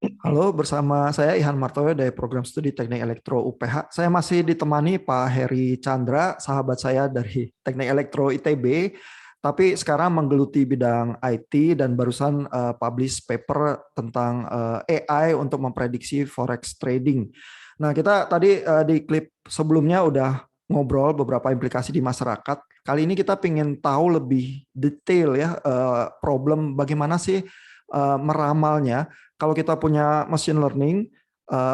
Halo, bersama saya Ihan Martoyo dari Program Studi Teknik Elektro UPH. Saya masih ditemani Pak Heri Chandra, sahabat saya dari Teknik Elektro ITB, tapi sekarang menggeluti bidang IT dan barusan publish paper tentang AI untuk memprediksi forex trading. Nah, kita tadi di klip sebelumnya udah ngobrol beberapa implikasi di masyarakat. Kali ini kita ingin tahu lebih detail ya problem bagaimana sih meramalnya kalau kita punya machine learning,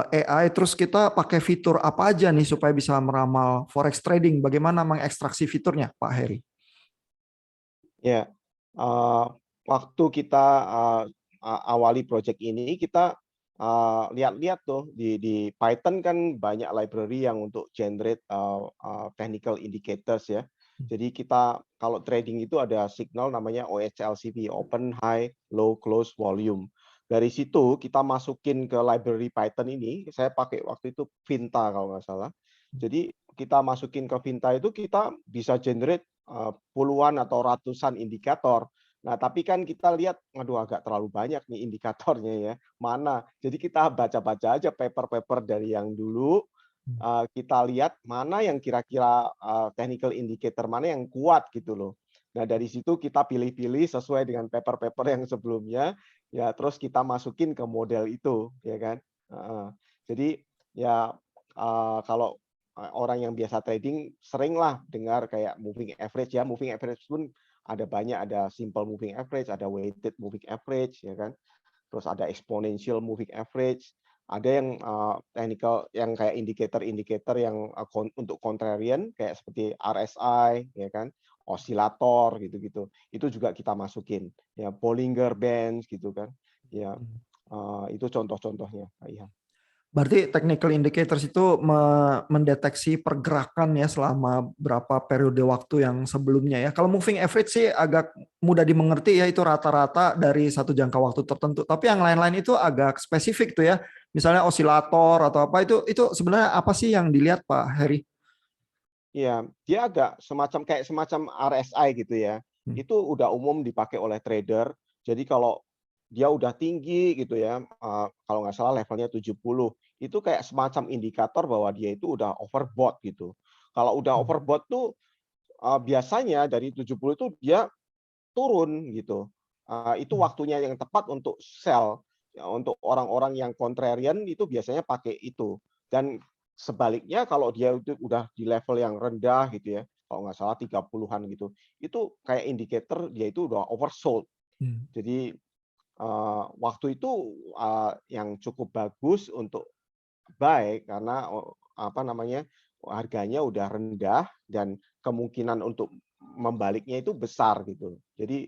AI, terus kita pakai fitur apa aja nih supaya bisa meramal forex trading? Bagaimana mengekstraksi fiturnya, Pak Heri? Ya, eee, waktu kita, awali project ini kita, lihat-lihat tuh di Python kan banyak library yang untuk generate, technical indicators ya. Jadi kita kalau trading itu ada signal namanya OHLCV, Open, High, Low, Close, Volume. Dari situ kita masukin ke library Python ini, saya pakai waktu itu Vinta kalau nggak salah. Jadi kita masukin ke Vinta itu kita bisa generate puluhan atau ratusan indikator. Nah, tapi kan kita lihat, waduh agak terlalu banyak nih indikatornya ya, mana. Jadi kita baca-baca aja paper-paper dari yang dulu, kita lihat mana yang kira-kira, technical indicator mana yang kuat gitu loh. Nah, dari situ kita pilih-pilih sesuai dengan paper-paper yang sebelumnya, ya terus kita masukin ke model itu, ya kan. Heeh. Jadi ya, kalau orang yang biasa trading seringlah dengar kayak moving average ya, moving average pun ada banyak, ada simple moving average, ada weighted moving average ya kan. Terus ada exponential moving average, ada yang technical yang kayak indikator-indikator yang untuk contrarian kayak seperti RSI ya kan, osilator gitu-gitu. Itu juga kita masukin ya, Bollinger Bands gitu kan. Ya, itu contoh-contohnya. Iya. Berarti technical indicators itu mendeteksi pergerakan ya selama berapa periode waktu yang sebelumnya ya. Kalau moving average sih agak mudah dimengerti ya, itu rata-rata dari satu jangka waktu tertentu. Tapi yang lain-lain itu agak spesifik tuh ya. Misalnya osilator atau apa itu sebenarnya apa sih yang dilihat Pak Heri? Iya, dia agak kayak semacam RSI gitu ya. Hmm. Itu udah umum dipakai oleh trader. Jadi kalau dia udah tinggi gitu ya, kalau nggak salah levelnya 70, itu kayak semacam indikator bahwa dia itu udah overbought gitu. Kalau udah overbought tuh, biasanya dari 70 itu dia turun gitu. Itu waktunya yang tepat untuk sell. Ya, untuk orang-orang yang contrarian itu biasanya pakai itu. Dan sebaliknya kalau dia itu udah di level yang rendah gitu ya, kalau nggak salah 30-an gitu, itu kayak indikator dia itu udah oversold. Hmm. Jadi, waktu itu, yang cukup bagus untuk buy karena, apa namanya, harganya udah rendah dan kemungkinan untuk membaliknya itu besar gitu. Jadi,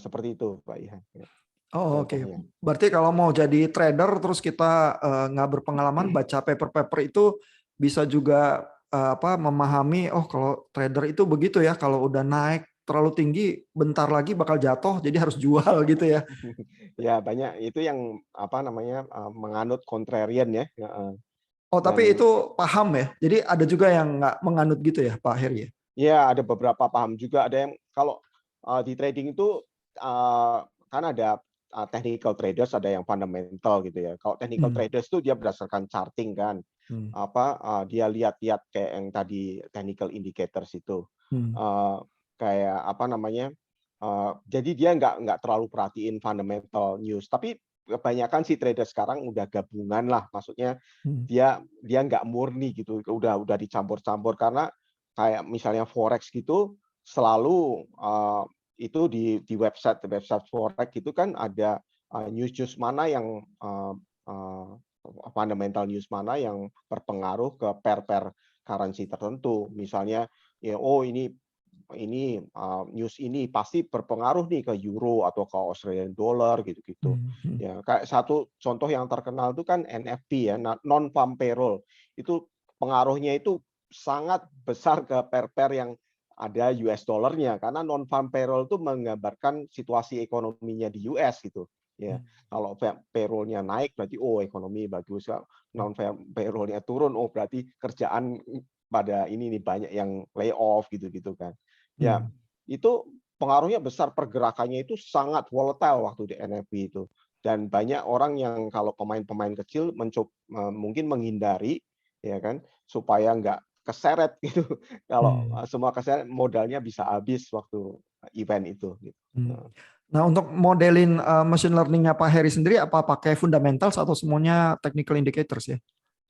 seperti itu Pak Ihan, ya, Oh, oke. contohnya. Berarti kalau mau jadi trader terus kita nggak berpengalaman baca paper-paper itu bisa juga apa memahami oh kalau trader itu begitu ya kalau udah naik terlalu tinggi bentar lagi bakal jatuh jadi harus jual gitu ya. Ya banyak itu yang apa namanya, menganut contrarian ya, heeh. Oh, tapi Dan itu paham ya. Jadi ada juga yang nggak menganut gitu ya Pak Heri ya. ya, ada beberapa paham juga, ada yang kalau, di trading itu, eee, kan ada, technical traders, ada yang fundamental gitu ya. Kalau technical Hmm. traders itu dia berdasarkan charting kan, Hmm. apa, dia lihat-lihat kayak yang tadi technical indicators itu. Hmm. Eee, Kayak apa namanya, jadi dia nggak terlalu perhatiin fundamental news. Tapi kebanyakan sih trader sekarang udah gabungan lah, maksudnya Hmm. dia nggak murni gitu, udah dicampur-campur karena kayak misalnya forex gitu selalu, itu di website forex itu kan ada, news-news mana yang, eee, fundamental news mana yang berpengaruh ke pair-pair currency tertentu. Misalnya, ya, oh ini, news ini pasti berpengaruh nih ke euro atau ke Australian dollar gitu-gitu. Hmm. Hmm. Ya, kayak satu contoh yang terkenal itu kan NFP ya, non farm payroll. Itu pengaruhnya itu sangat besar ke pair-pair yang ada US dollarnya karena non farm payroll itu menggambarkan situasi ekonominya di US gitu. Ya, Hmm. kalau payroll-nya naik berarti oh ekonomi bagus, non farm payroll-nya turun oh berarti kerjaan pada ini nih banyak yang layoff gitu-gitu kan. Ya, Hmm. itu pengaruhnya besar, pergerakannya itu sangat volatile waktu di NFP itu. Dan banyak orang yang kalau pemain-pemain kecil mungkin menghindari, ya kan, supaya nggak keseret gitu. Kalau Hmm. semua keseret, modalnya bisa habis waktu event itu. Gitu. Hmm. Nah, untuk modelin machine learning-nya Pak Heri sendiri, apa pakai fundamentals atau semuanya technical indicators ya?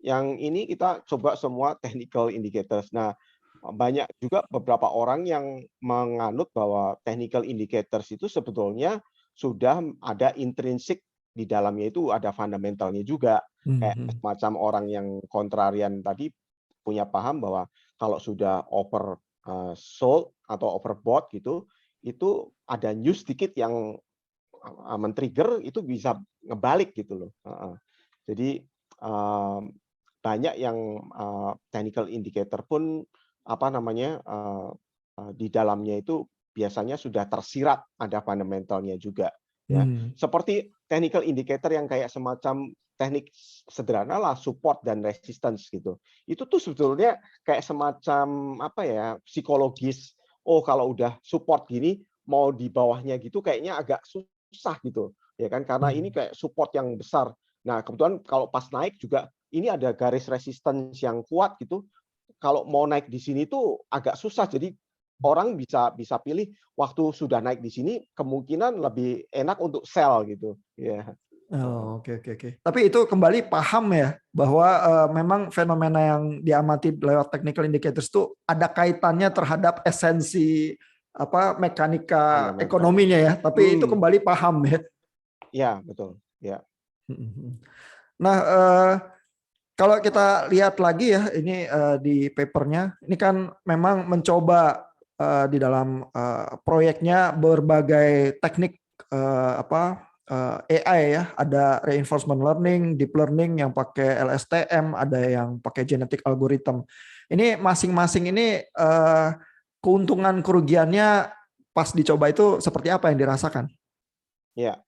Yang ini kita coba semua technical indicators. Nah, banyak juga beberapa orang yang menganut bahwa technical indicators itu sebetulnya sudah ada intrinsik di dalamnya, itu ada fundamentalnya juga. Kayak Hmm. semacam orang yang kontrarian tadi punya paham bahwa kalau sudah over sold atau overbought gitu, itu ada news sedikit yang men-trigger itu bisa ngebalik gitu loh. Jadi banyak yang technical indicator pun apa namanya di dalamnya itu biasanya sudah tersirat ada fundamentalnya juga ya. Hmm. Seperti technical indicator yang kayak semacam teknik sederhana lah, support dan resistance gitu. Itu tuh sebetulnya kayak semacam apa ya, psikologis. Oh, kalau udah support gini mau di bawahnya gitu kayaknya agak susah gitu. Ya kan, karena ini Hmm. kayak support yang besar. Nah, kebetulan kalau pas naik juga ini ada garis resistance yang kuat gitu. Kalau mau naik di sini tuh agak susah. Jadi orang bisa pilih waktu sudah naik di sini kemungkinan lebih enak untuk sell gitu. Ya. Oh, oke, oke, oke. Tapi itu kembali paham ya bahwa memang fenomena yang diamati lewat technical indicators itu ada kaitannya terhadap esensi apa mekanika Fundamental. ekonominya ya. Tapi itu kembali paham ya. Ya, betul. Ya. Nah, kalau kita lihat lagi ya ini di papernya, ini kan memang mencoba di dalam proyeknya berbagai teknik AI ya, ada reinforcement learning, deep learning yang pakai LSTM, ada yang pakai genetic algorithm. Ini masing-masing ini keuntungan kerugiannya pas dicoba itu seperti apa yang dirasakan? Ya.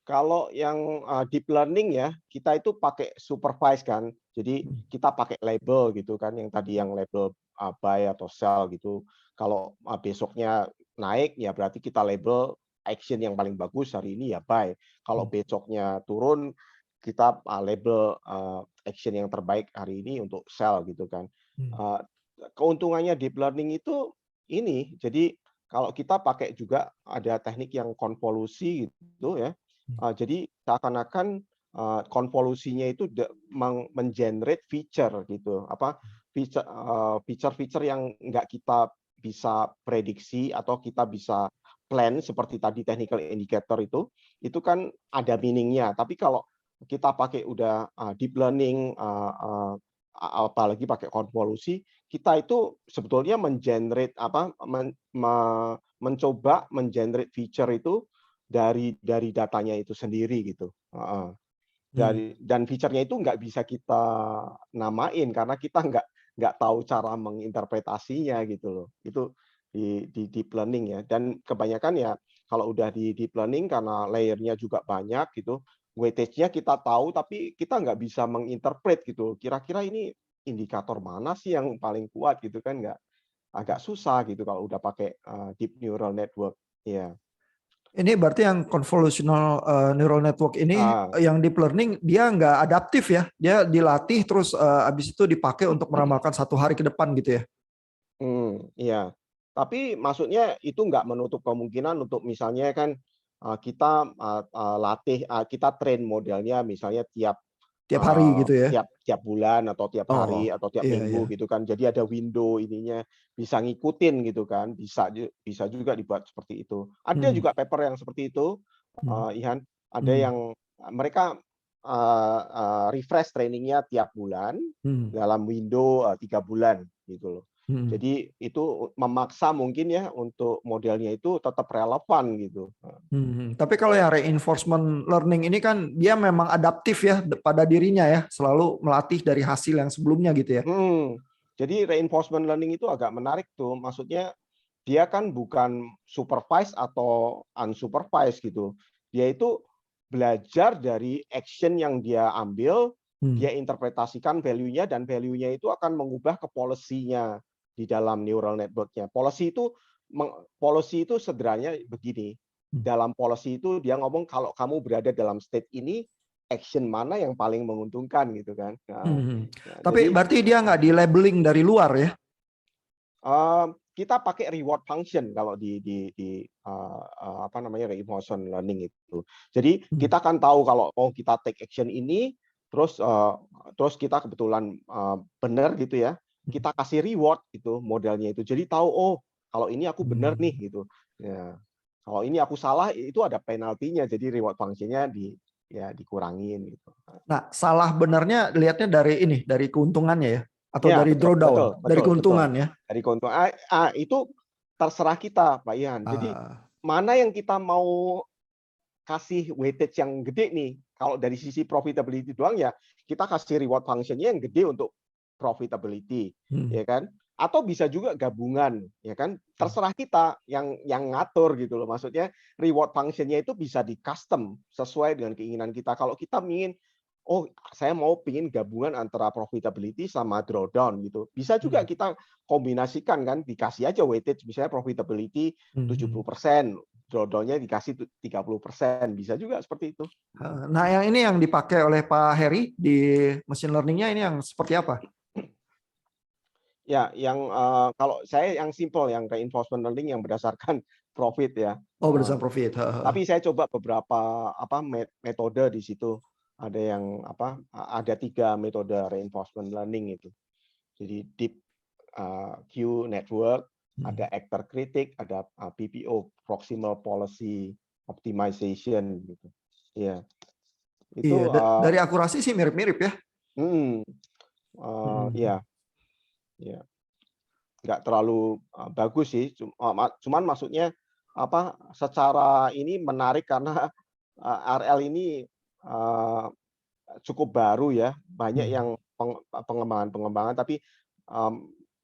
Kalau yang deep learning ya, kita itu pakai supervise kan. Jadi kita pakai label gitu kan, yang tadi yang label buy atau sell gitu. Kalau besoknya naik ya berarti kita label action yang paling bagus hari ini ya buy. Kalau besoknya turun kita label action yang terbaik hari ini untuk sell gitu kan. Uh, Keuntungannya deep learning itu ini, jadi kalau kita pakai juga ada teknik yang konvolusi gitu ya. Jadi seakan-akan konvolusinya itu mengenerate feature gitu, apa feature-feature yang nggak kita bisa prediksi atau kita bisa plan seperti tadi technical indicator itu kan ada meaning-nya. Tapi kalau kita pakai udah deep learning, apalagi pakai konvolusi, kita itu sebetulnya mengenerate apa mencoba mengenerate feature itu dari datanya itu sendiri gitu. Dan feature-nya itu nggak bisa kita namain karena kita nggak tahu cara menginterpretasinya gitu loh. Itu di deep learning ya. Dan kebanyakan ya kalau udah di deep learning karena layer-nya juga banyak gitu, weightage-nya kita tahu tapi kita nggak bisa menginterpret gitu. Kira-kira ini indikator mana sih yang paling kuat gitu kan, nggak, agak susah gitu kalau udah pakai deep neural network. Ya. Ini berarti yang convolutional neural network ini Ah, yang deep learning dia nggak adaptif ya, dia dilatih terus habis itu dipakai untuk meramalkan satu hari ke depan gitu ya. Iya. Tapi maksudnya itu nggak menutup kemungkinan untuk misalnya kan kita latih, kita train modelnya misalnya tiap Tiap hari gitu ya. tiap tiap bulan atau tiap Oh, hari atau tiap iya, iya. minggu gitu kan. Jadi ada window ininya bisa ngikutin gitu kan. Bisa juga dibuat seperti itu. Ada Hmm, juga paper yang seperti itu, hmm, Ihan. Ada hmm, yang mereka refresh trainingnya tiap bulan hmm, dalam window 3 bulan gitu loh. hmm. Jadi itu memaksa mungkin ya untuk modelnya itu tetap relevan gitu. Tapi kalau yang reinforcement learning ini kan dia memang adaptif ya pada dirinya ya, selalu melatih dari hasil yang sebelumnya gitu ya. Jadi reinforcement learning itu agak menarik tuh. Maksudnya dia kan bukan supervised atau unsupervised gitu. Dia itu belajar dari action yang dia ambil, Hmm, dia interpretasikan value-nya dan value-nya itu akan mengubah ke policy-nya di dalam neural network-nya. Policy itu policy itu sederhananya begini. Dalam policy itu dia ngomong kalau kamu berada dalam state ini, action mana yang paling menguntungkan gitu kan. Tapi Jadi berarti dia nggak di labeling dari luar ya? kita pakai reward function kalau di apa namanya reinforcement learning itu. Jadi kita kan tahu kalau kita take action ini, terus kita kebetulan benar gitu ya, kita kasih reward gitu modelnya itu. Jadi tahu kalau ini aku benar nih gitu. Ya. Kalau ini aku salah itu ada penaltinya. Jadi reward function-nya dikurangin gitu. Nah, salah benarnya lihatnya dari keuntungannya ya, atau Ya, dari betul, drawdown, dari keuntungan ya. Dari keuntungan. Itu terserah kita, Pak Ian. Jadi mana yang kita mau kasih weightage yang gede nih. Kalau dari sisi profitability doang ya kita kasih reward function-nya yang gede untuk profitability, ya kan? Atau bisa juga gabungan, ya kan? Terserah kita yang ngatur gitu loh. Maksudnya reward function-nya itu bisa di custom sesuai dengan keinginan kita. Kalau kita ingin saya mau pingin gabungan antara profitability sama drawdown gitu. Bisa juga kita kombinasikan kan, dikasih aja weightage misalnya profitability 70%, drawdown-nya dikasih 30%, bisa juga seperti itu. Nah, yang dipakai oleh Pak Heri di machine learning-nya ini yang seperti apa? Ya, yang kalau saya yang simple, yang reinforcement learning yang berdasarkan profit ya. Berdasarkan profit. Tapi saya coba beberapa metode di situ. Ada yang ada 3 metode reinforcement learning itu. Jadi deep Q network, ada actor critic, ada PPO proximal policy optimization gitu. Ya. Itu dari akurasi sih mirip-mirip ya. Ya. Nggak terlalu bagus sih, cuman maksudnya secara ini menarik karena RL ini cukup baru ya, banyak yang pengembangan tapi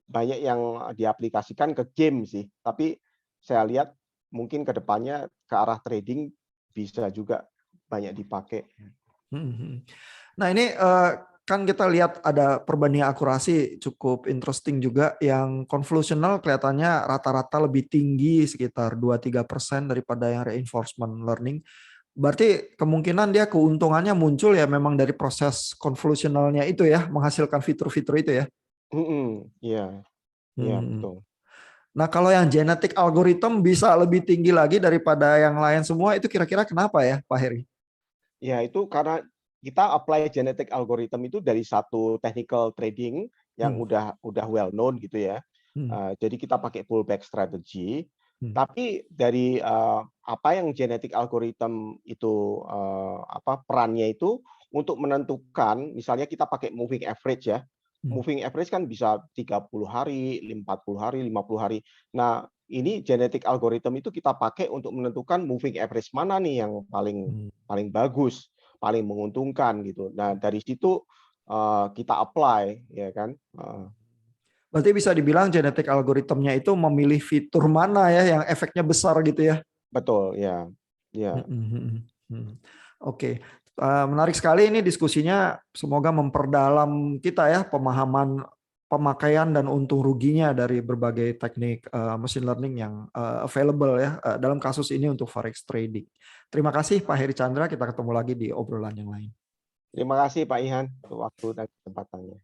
banyak yang diaplikasikan ke game sih, tapi saya lihat mungkin ke depannya ke arah trading bisa juga banyak dipakai. Nah ini kan kita lihat ada perbandingan akurasi cukup interesting juga, yang convolutional kelihatannya rata-rata lebih tinggi sekitar 2-3% daripada yang reinforcement learning. Berarti kemungkinan dia keuntungannya muncul ya memang dari proses convolutionalnya itu ya, menghasilkan fitur-fitur itu ya. Iya, betul. Nah kalau yang genetic algorithm bisa lebih tinggi lagi daripada yang lain semua, itu kira-kira kenapa ya Pak Heri? Ya itu karena kita apply genetic algorithm itu dari satu technical trading yang udah well known gitu ya. Jadi kita pakai pullback strategy. Tapi dari apa yang genetic algorithm itu perannya itu untuk menentukan, misalnya kita pakai moving average ya. Moving average kan bisa 30 hari, 40 hari, 50 hari. Nah, ini genetic algorithm itu kita pakai untuk menentukan moving average mana nih yang paling bagus, paling menguntungkan gitu. Nah, dari situ kita apply ya kan. Berarti bisa dibilang genetic algoritmnya itu memilih fitur mana ya yang efeknya besar gitu ya. Betul, ya. Oke. Menarik sekali ini diskusinya, semoga memperdalam kita ya pemahaman pemakaian dan untung ruginya dari berbagai teknik machine learning yang available ya dalam kasus ini untuk forex trading. Terima kasih Pak Heri Chandra, kita ketemu lagi di obrolan yang lain. Terima kasih Pak Ihan untuk waktu dan kesempatannya.